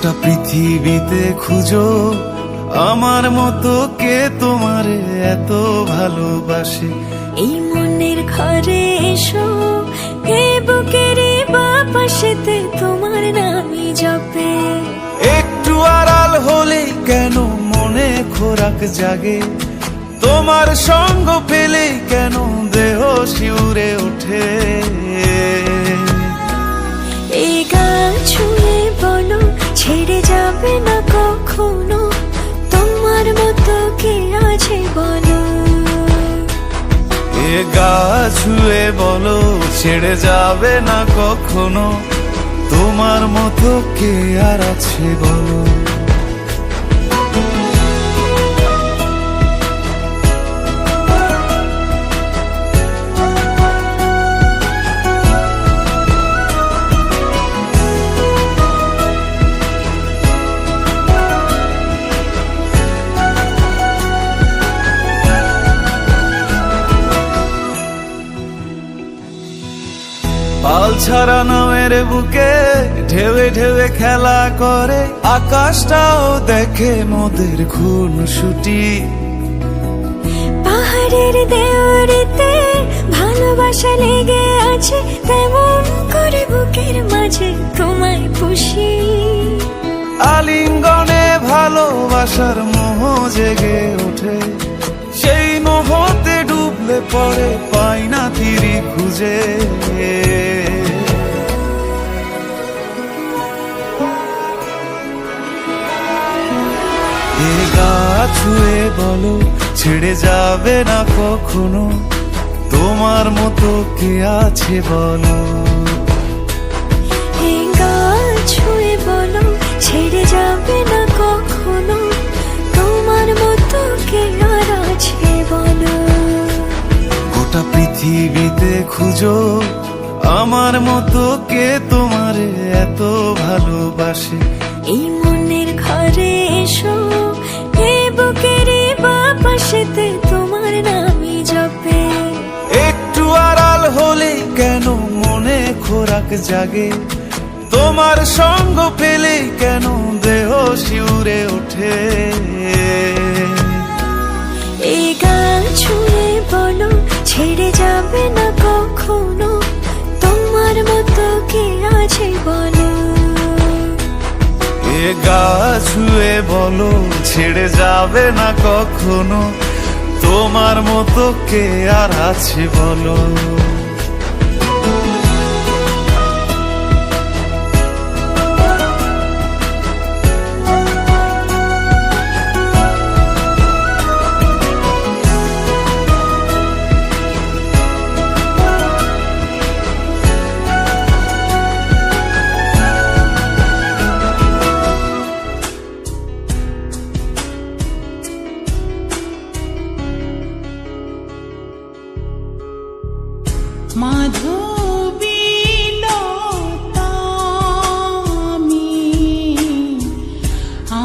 গোটা পৃথিবীতে খুঁজো আমার মতো কে তোমারে এত ভালোবাসে। এই মনের ঘরে এসো, এ বুকের বাপাশেতে তোমার নামই জপে। একটু আড়াল হলেই কেন মনে খোরাক জাগে, তোমার সঙ্গ পেলেই কেন দেহ শিউরে ওঠে। এই গান ছুঁয়ে বলো ছেড়ে যাবে না কখনো, তোমার মতো কে আছে বলো। এ গা ছুঁয়ে বলো ছেড়ে যাবে না কখনো, তোমার মতো কে আর আছে বলো। পাল ছাড়া নামের বুকে ঢেউে ঢেউে খেলা করে, আকাশটাও দেখে মোদের খুনসুটি। পাহাড়ের দেওয়ারিতে ভালোবাসা লেগে আছে, তেমন করে বুকের মাঝে তোমায় পুষি। আলিঙ্গনে ভালোবাসার মোহ জেগে ওঠে, সেই মোহতে ডুবলে পড়ে পাই না তীরি খুঁজে। এ গা ছুঁয়ে বলো ছেড়ে যাবে না কখনো, তোমার মতো কে আছে বলো। এই গান ছুঁয়ে বলো ছেড়ে যাবে না কখনো, তোমার মতো কে আর আছে বলো। গোটা পৃথিবীতে খুঁজো আমার মতো কে তোমারে এত ভালোবাসে। এই মনের ঘরে এসো, এ বুকের বাপাশেতে তোমার নামই জপে। একটু আড়াল হলেই কেন মনে খোরাক জাগে, তোমার সঙ্গ পেলেই কেন দেহ শিউরে ওঠে। এই গান ছুঁয়ে বলো ছেড়ে যাবে না কখনো, তোমার মতো কে আছে বলো। এ গা ছুঁয়ে বলো ছেড়ে যাবে না কখনো, তোমার মতো কে আর আছে বলো।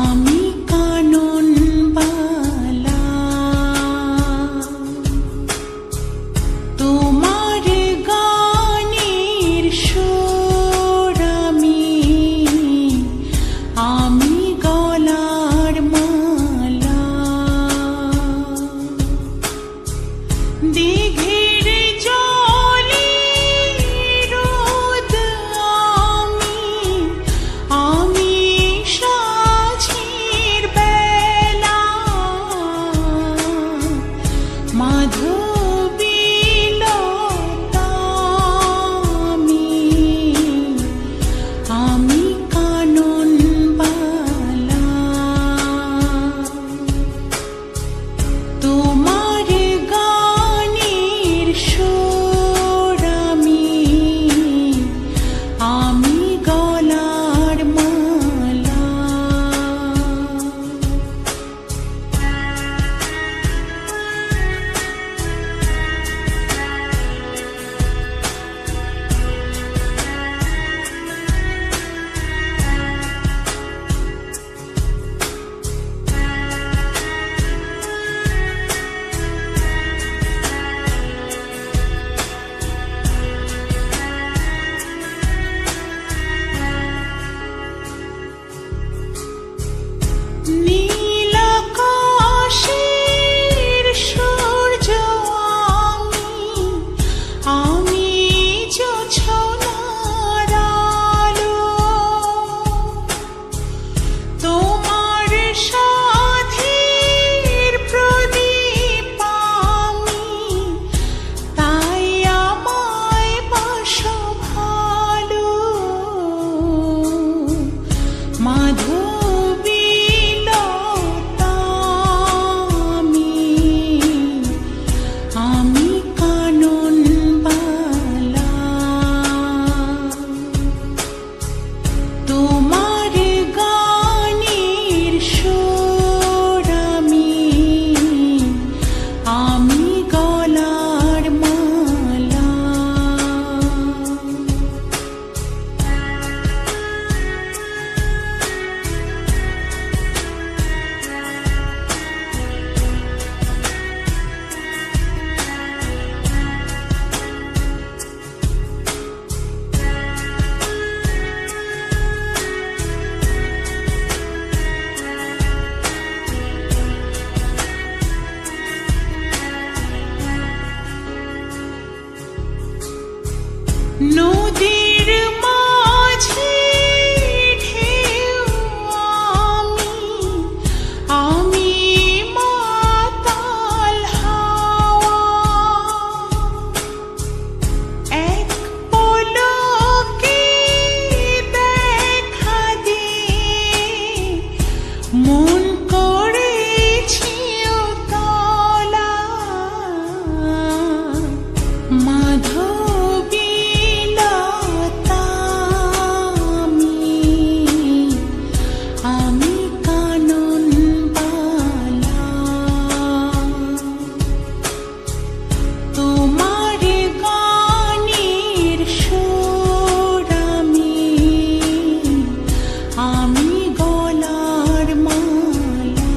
আমি কানন বালা, তোমার গানের সুর আমি গলার মালা। দিঘির জলে রোদ আমি সাঁঝের বেলা, মাধবীলতা আমি কানন বালা। তোমার গানের সুর আমি গলার মালা। নদীর মাঝে ঢেউ আমি মাতাল হাওয়া এক পলকে দেখা দিয়ে মন করেছি উতলা মাধবীলতা আমি কানন বালা তোমার গানের সুর আমি গলার মালা